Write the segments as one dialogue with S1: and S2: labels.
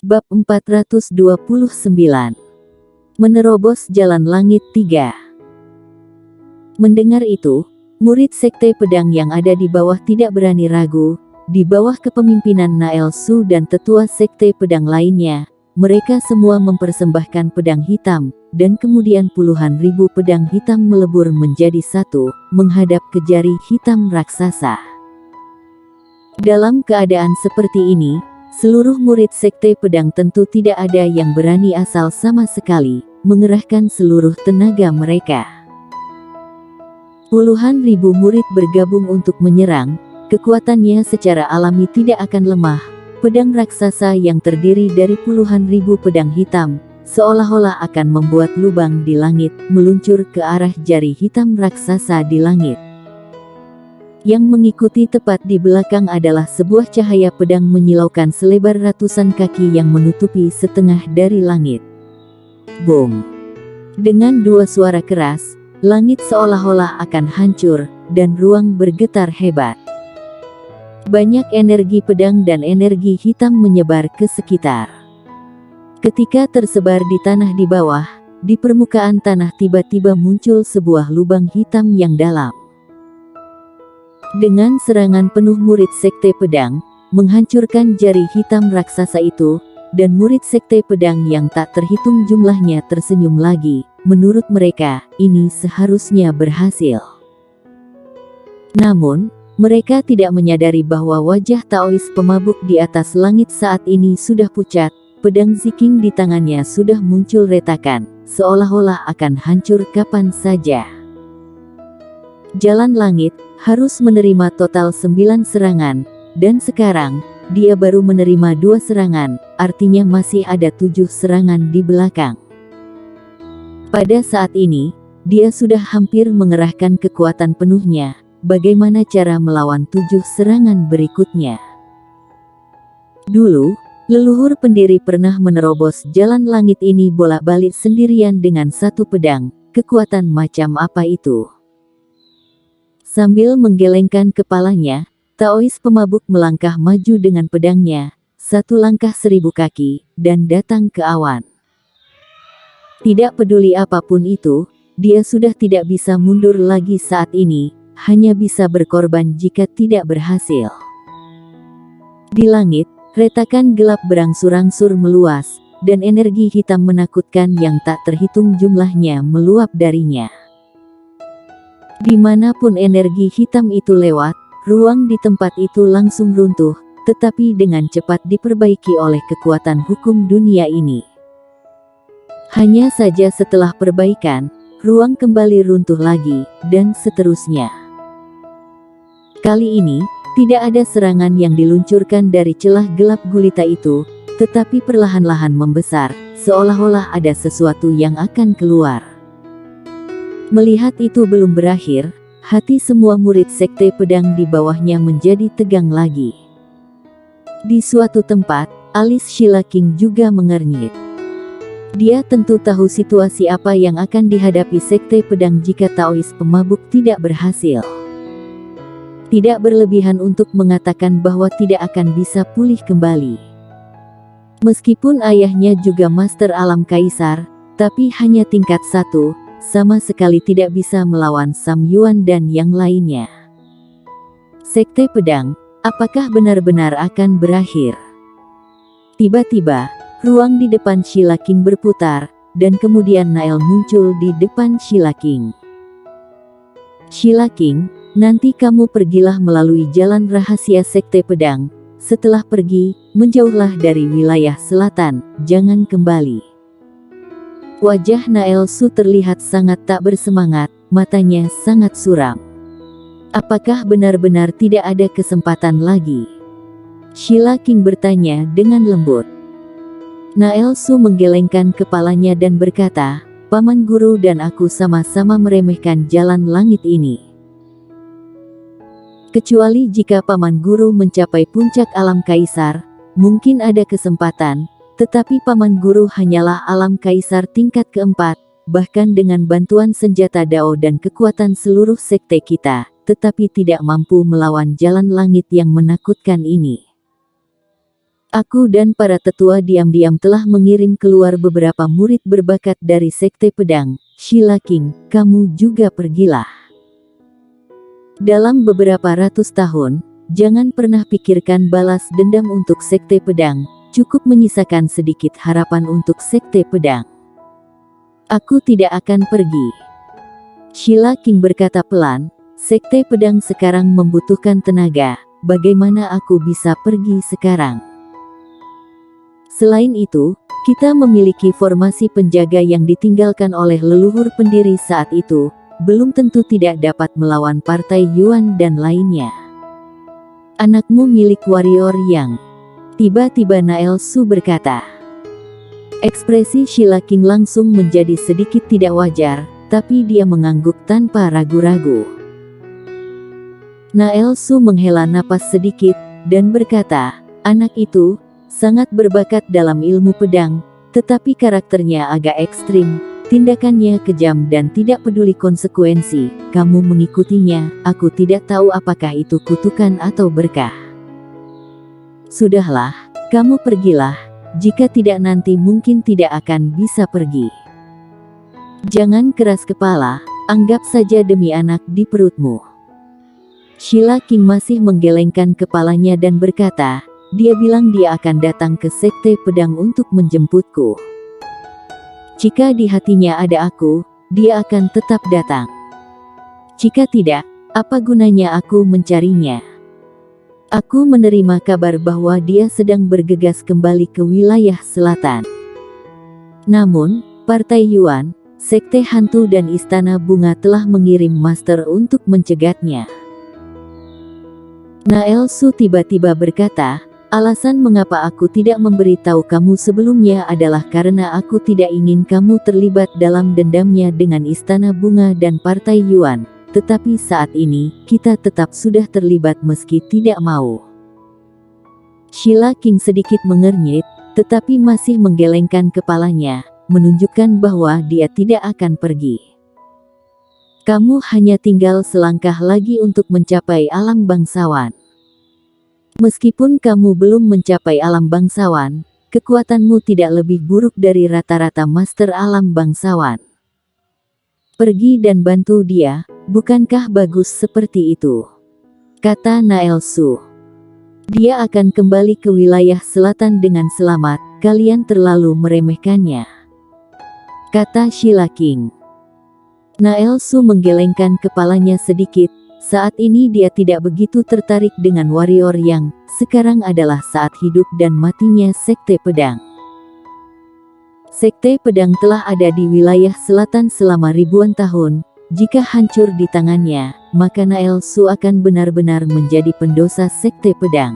S1: Bab 429. Menerobos Jalan Langit 3. Mendengar itu, murid Sekte Pedang yang ada di bawah tidak berani ragu. Di bawah kepemimpinan Nael Su dan tetua Sekte Pedang lainnya, mereka semua mempersembahkan pedang hitam, dan kemudian puluhan ribu pedang hitam melebur menjadi satu, menghadap ke jari hitam raksasa. Dalam keadaan seperti ini, seluruh murid Sekte Pedang tentu tidak ada yang berani asal sama sekali, mengerahkan seluruh tenaga mereka. Puluhan ribu murid bergabung untuk menyerang, kekuatannya secara alami tidak akan lemah. Pedang raksasa yang terdiri dari puluhan ribu pedang hitam, seolah-olah akan membuat lubang di langit, meluncur ke arah jari hitam raksasa di langit. Yang mengikuti tepat di belakang adalah sebuah cahaya pedang menyilaukan selebar ratusan kaki yang menutupi setengah dari langit. Boom! Dengan dua suara keras, langit seolah-olah akan hancur, dan ruang bergetar hebat. Banyak energi pedang dan energi hitam menyebar ke sekitar. Ketika tersebar di tanah di bawah, di permukaan tanah tiba-tiba muncul sebuah lubang hitam yang dalam. Dengan serangan penuh murid Sekte Pedang, menghancurkan jari hitam raksasa itu, dan murid Sekte Pedang yang tak terhitung jumlahnya tersenyum lagi. Menurut mereka, ini seharusnya berhasil. Namun, mereka tidak menyadari bahwa wajah Taois pemabuk di atas langit saat ini sudah pucat, pedang Ziking di tangannya sudah muncul retakan, seolah-olah akan hancur kapan saja. Jalan Langit harus menerima total 9 serangan, dan sekarang, dia baru menerima 2 serangan, artinya masih ada 7 serangan di belakang. Pada saat ini, dia sudah hampir mengerahkan kekuatan penuhnya. Bagaimana cara melawan 7 serangan berikutnya? Dulu, leluhur pendiri pernah menerobos jalan langit ini bolak-balik sendirian dengan satu pedang. Kekuatan macam apa itu? Sambil menggelengkan kepalanya, Taois pemabuk melangkah maju dengan pedangnya, 1 langkah 1000 kaki, dan datang ke awan. Tidak peduli apapun itu, dia sudah tidak bisa mundur lagi saat ini, hanya bisa berkorban jika tidak berhasil. Di langit, retakan gelap berangsur-angsur meluas, dan energi hitam menakutkan yang tak terhitung jumlahnya meluap darinya. Dimanapun energi hitam itu lewat, ruang di tempat itu langsung runtuh, tetapi dengan cepat diperbaiki oleh kekuatan hukum dunia ini. Hanya saja setelah perbaikan, ruang kembali runtuh lagi, dan seterusnya. Kali ini, tidak ada serangan yang diluncurkan dari celah gelap gulita itu, tetapi perlahan-lahan membesar, seolah-olah ada sesuatu yang akan keluar. Melihat itu belum berakhir, hati semua murid Sekte Pedang di bawahnya menjadi tegang lagi. Di suatu tempat, alis Sheila King juga mengernyit. Dia tentu tahu situasi apa yang akan dihadapi Sekte Pedang jika Taois pemabuk tidak berhasil. Tidak berlebihan untuk mengatakan bahwa tidak akan bisa pulih kembali. Meskipun ayahnya juga Master Alam Kaisar, tapi hanya tingkat 1, sama sekali tidak bisa melawan Sam Yuan dan yang lainnya. Sekte Pedang, apakah benar-benar akan berakhir? Tiba-tiba, ruang di depan Sheila King berputar, dan kemudian Nael muncul di depan Sheila King. Sheila King, nanti kamu pergilah melalui jalan rahasia Sekte Pedang. Setelah pergi, menjauhlah dari wilayah selatan, jangan kembali. Wajah Nael Su terlihat sangat tak bersemangat, matanya sangat suram. Apakah benar-benar tidak ada kesempatan lagi? Sheila King bertanya dengan lembut. Nael Su menggelengkan kepalanya dan berkata, Paman Guru dan aku sama-sama meremehkan jalan langit ini. Kecuali jika Paman Guru mencapai puncak alam kaisar, mungkin ada kesempatan. Tetapi Paman Guru hanyalah alam kaisar tingkat keempat, bahkan dengan bantuan senjata Dao dan kekuatan seluruh sekte kita, tetapi tidak mampu melawan jalan langit yang menakutkan ini. Aku dan para tetua diam-diam telah mengirim keluar beberapa murid berbakat dari Sekte Pedang. Sheila King, kamu juga pergilah. Dalam beberapa ratus tahun, jangan pernah pikirkan balas dendam untuk Sekte Pedang, cukup menyisakan sedikit harapan untuk Sekte Pedang. Aku tidak akan pergi. Sheila King berkata pelan, Sekte Pedang sekarang membutuhkan tenaga, bagaimana aku bisa pergi sekarang? Selain itu, kita memiliki formasi penjaga yang ditinggalkan oleh leluhur pendiri saat itu, belum tentu tidak dapat melawan partai Yuan dan lainnya. Anakmu milik warrior yang... Tiba-tiba Nael Su berkata. Ekspresi Sheila King langsung menjadi sedikit tidak wajar, tapi dia mengangguk tanpa ragu-ragu. Nael Su menghela napas sedikit, dan berkata, anak itu sangat berbakat dalam ilmu pedang, tetapi karakternya agak ekstrim. Tindakannya kejam dan tidak peduli konsekuensi. Kamu mengikutinya, aku tidak tahu apakah itu kutukan atau berkah. Sudahlah, kamu pergilah, jika tidak nanti mungkin tidak akan bisa pergi. Jangan keras kepala, anggap saja demi anak di perutmu. Sheila King masih menggelengkan kepalanya dan berkata, dia bilang dia akan datang ke Sekte Pedang untuk menjemputku. Jika di hatinya ada aku, dia akan tetap datang. Jika tidak, apa gunanya aku mencarinya? Aku menerima kabar bahwa dia sedang bergegas kembali ke wilayah selatan. Namun, Partai Yuan, Sekte Hantu dan Istana Bunga telah mengirim master untuk mencegatnya. Nael Su tiba-tiba berkata, alasan mengapa aku tidak memberitahu kamu sebelumnya adalah karena aku tidak ingin kamu terlibat dalam dendamnya dengan Istana Bunga dan Partai Yuan. Tetapi saat ini, kita tetap sudah terlibat meski tidak mau. Sheila King sedikit mengernyit, tetapi masih menggelengkan kepalanya, menunjukkan bahwa dia tidak akan pergi. Kamu hanya tinggal selangkah lagi untuk mencapai alam bangsawan. Meskipun kamu belum mencapai alam bangsawan, kekuatanmu tidak lebih buruk dari rata-rata master alam bangsawan. Pergi dan bantu dia, bukankah bagus seperti itu? Kata Nael Su. Dia akan kembali ke wilayah selatan dengan selamat, kalian terlalu meremehkannya. Kata Sheila King. Nael Su menggelengkan kepalanya sedikit. Saat ini dia tidak begitu tertarik dengan warrior yang sekarang adalah saat hidup dan matinya Sekte Pedang. Sekte Pedang telah ada di wilayah selatan selama ribuan tahun. Jika hancur di tangannya, maka Nael Su akan benar-benar menjadi pendosa Sekte Pedang.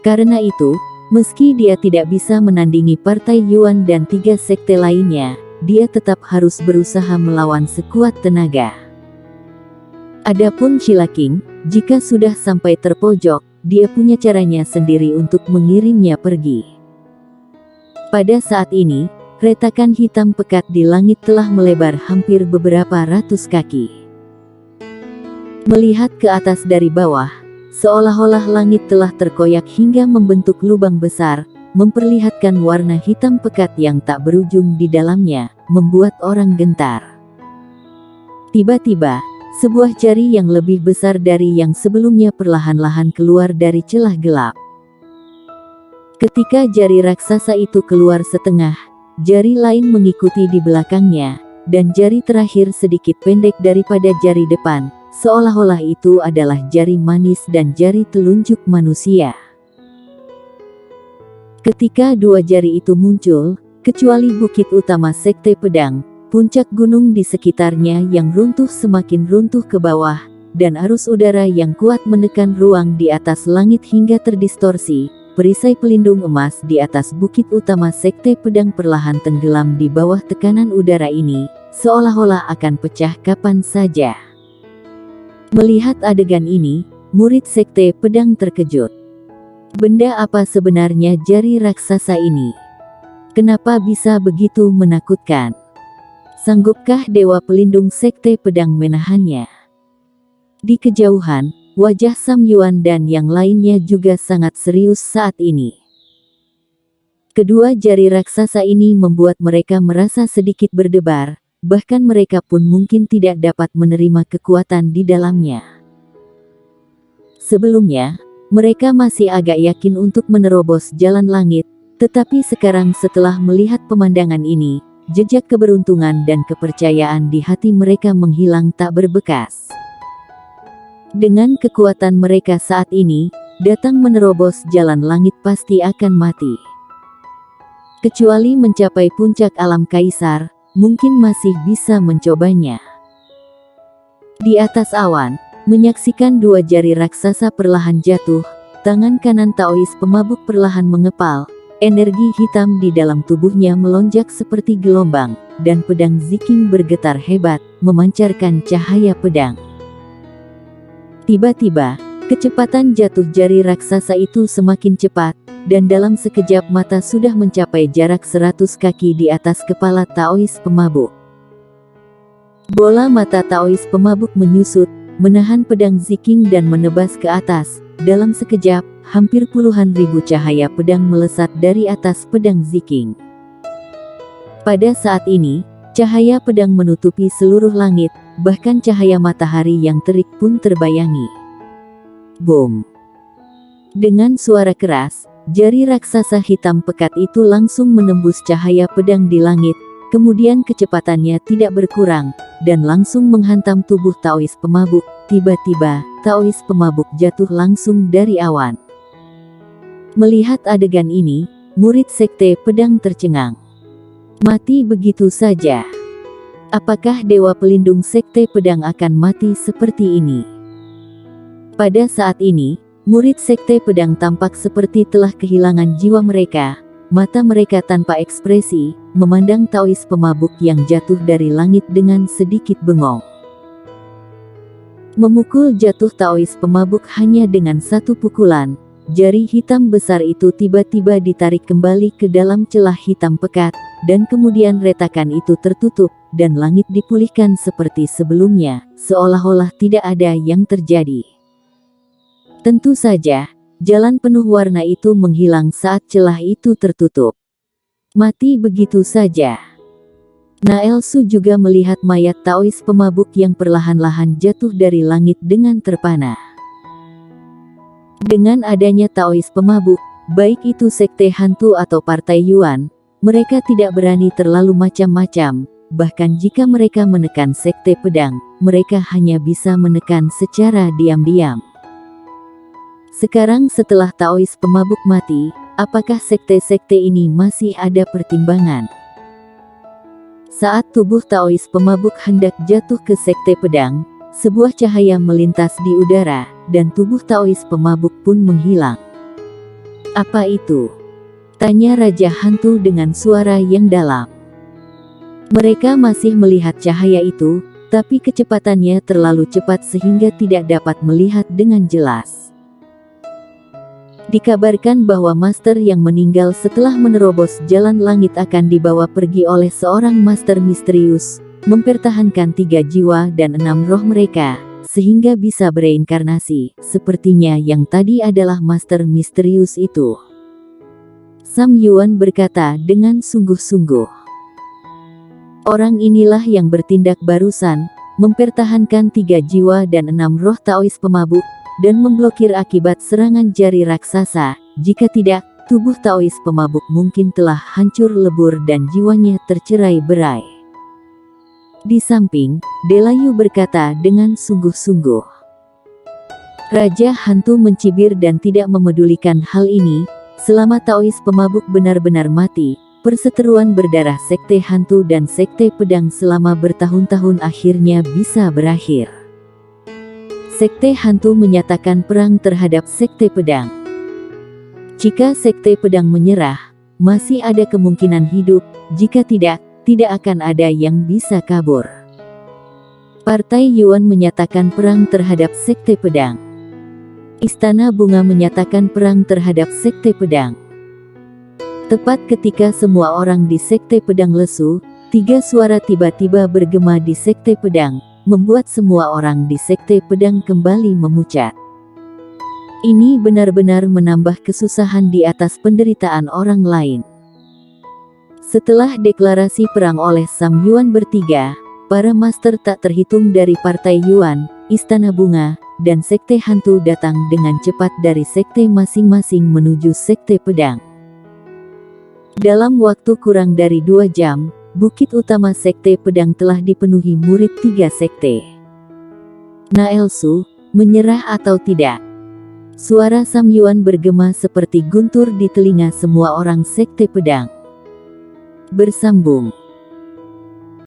S1: Karena itu, meski dia tidak bisa menandingi Partai Yuan dan 3 sekte lainnya, dia tetap harus berusaha melawan sekuat tenaga. Adapun Sheila King, jika sudah sampai terpojok, dia punya caranya sendiri untuk mengirimnya pergi. Pada saat ini, retakan hitam pekat di langit telah melebar hampir beberapa ratus kaki. Melihat ke atas dari bawah, seolah-olah langit telah terkoyak hingga membentuk lubang besar, memperlihatkan warna hitam pekat yang tak berujung di dalamnya, membuat orang gentar. Tiba-tiba, sebuah jari yang lebih besar dari yang sebelumnya perlahan-lahan keluar dari celah gelap. Ketika jari raksasa itu keluar setengah, jari lain mengikuti di belakangnya, dan jari terakhir sedikit pendek daripada jari depan, seolah-olah itu adalah jari manis dan jari telunjuk manusia. Ketika dua jari itu muncul, kecuali bukit utama Sekte Pedang, puncak gunung di sekitarnya yang runtuh semakin runtuh ke bawah, dan arus udara yang kuat menekan ruang di atas langit hingga terdistorsi. Perisai pelindung emas di atas bukit utama Sekte Pedang perlahan tenggelam di bawah tekanan udara ini, seolah-olah akan pecah kapan saja. Melihat adegan ini, murid Sekte Pedang terkejut. Benda apa sebenarnya jari raksasa ini? Kenapa bisa begitu menakutkan? Sanggupkah Dewa Pelindung Sekte Pedang menahannya? Di kejauhan, wajah Sam Yuan dan yang lainnya juga sangat serius saat ini. Kedua jari raksasa ini membuat mereka merasa sedikit berdebar, bahkan mereka pun mungkin tidak dapat menerima kekuatan di dalamnya. Sebelumnya, mereka masih agak yakin untuk menerobos jalan langit, tetapi sekarang setelah melihat pemandangan ini, jejak keberuntungan dan kepercayaan di hati mereka menghilang tak berbekas. Dengan kekuatan mereka saat ini, datang menerobos jalan langit pasti akan mati. Kecuali mencapai puncak alam kaisar, mungkin masih bisa mencobanya. Di atas awan, menyaksikan dua jari raksasa perlahan jatuh, tangan kanan Taois pemabuk perlahan mengepal, energi hitam di dalam tubuhnya melonjak seperti gelombang, dan pedang Ziking bergetar hebat, memancarkan cahaya pedang. Tiba-tiba, kecepatan jatuh jari raksasa itu semakin cepat, dan dalam sekejap mata sudah mencapai jarak 100 kaki di atas kepala Taois pemabuk. Bola mata Taois pemabuk menyusut, menahan pedang Ziking dan menebas ke atas. Dalam sekejap, hampir puluhan ribu cahaya pedang melesat dari atas pedang Ziking. Pada saat ini, cahaya pedang menutupi seluruh langit, bahkan cahaya matahari yang terik pun terbayangi. Boom! Dengan suara keras, jari raksasa hitam pekat itu langsung menembus cahaya pedang di langit, kemudian kecepatannya tidak berkurang, dan langsung menghantam tubuh Taois pemabuk. Tiba-tiba, Taois pemabuk jatuh langsung dari awan. Melihat adegan ini, murid sekte pedang tercengang. Mati begitu saja. Apakah dewa pelindung sekte pedang akan mati seperti ini? Pada saat ini, murid sekte pedang tampak seperti telah kehilangan jiwa mereka. Mata mereka tanpa ekspresi, memandang Taois pemabuk yang jatuh dari langit dengan sedikit bengong. Memukul jatuh Taois pemabuk hanya dengan satu pukulan, jari hitam besar itu tiba-tiba ditarik kembali ke dalam celah hitam pekat, dan kemudian retakan itu tertutup, dan langit dipulihkan seperti sebelumnya, seolah-olah tidak ada yang terjadi. Tentu saja, jalan penuh warna itu menghilang saat celah itu tertutup. Mati begitu saja. Naelsu juga melihat mayat Taois pemabuk yang perlahan-lahan jatuh dari langit dengan terpana. Dengan adanya Taois pemabuk, baik itu sekte hantu atau partai Yuan, mereka tidak berani terlalu macam-macam. Bahkan jika mereka menekan sekte pedang, mereka hanya bisa menekan secara diam-diam. Sekarang setelah Taois pemabuk mati, apakah sekte-sekte ini masih ada pertimbangan? Saat tubuh Taois pemabuk hendak jatuh ke sekte pedang, sebuah cahaya melintas di udara, dan tubuh Taois pemabuk pun menghilang. Apa itu? Tanya Raja Hantu dengan suara yang dalam. Mereka masih melihat cahaya itu, tapi kecepatannya terlalu cepat sehingga tidak dapat melihat dengan jelas. Dikabarkan bahwa master yang meninggal setelah menerobos jalan langit akan dibawa pergi oleh seorang master misterius, mempertahankan 3 jiwa dan 6 roh mereka, sehingga bisa bereinkarnasi. Sepertinya yang tadi adalah master misterius itu. Sam Yuan berkata dengan sungguh-sungguh. Orang inilah yang bertindak barusan, mempertahankan 3 jiwa dan 6 roh Taois pemabuk, dan memblokir akibat serangan jari raksasa. Jika tidak, tubuh Taois pemabuk mungkin telah hancur lebur dan jiwanya tercerai-berai. Di samping, Delayu berkata dengan sungguh-sungguh. Raja Hantu mencibir dan tidak memedulikan hal ini. Selama Taois pemabuk benar-benar mati, perseteruan berdarah sekte hantu dan sekte pedang selama bertahun-tahun akhirnya bisa berakhir. Sekte hantu menyatakan perang terhadap sekte pedang. Jika sekte pedang menyerah, masih ada kemungkinan hidup. Jika tidak, tidak akan ada yang bisa kabur. Partai Yuan menyatakan perang terhadap sekte pedang. Istana Bunga menyatakan perang terhadap sekte pedang. Tepat ketika semua orang di sekte pedang lesu, 3 suara tiba-tiba bergema di sekte pedang, membuat semua orang di sekte pedang kembali memucat. Ini benar-benar menambah kesusahan di atas penderitaan orang lain. Setelah deklarasi perang oleh Sam Yuan bertiga, para master tak terhitung dari Partai Yuan, Istana Bunga, dan Sekte Hantu datang dengan cepat dari sekte masing-masing menuju Sekte Pedang. Dalam waktu kurang dari 2 jam, bukit utama Sekte Pedang telah dipenuhi murid 3 sekte. Naelsu, menyerah atau tidak? Suara Sam Yuan bergema seperti guntur di telinga semua orang Sekte Pedang. Bersambung.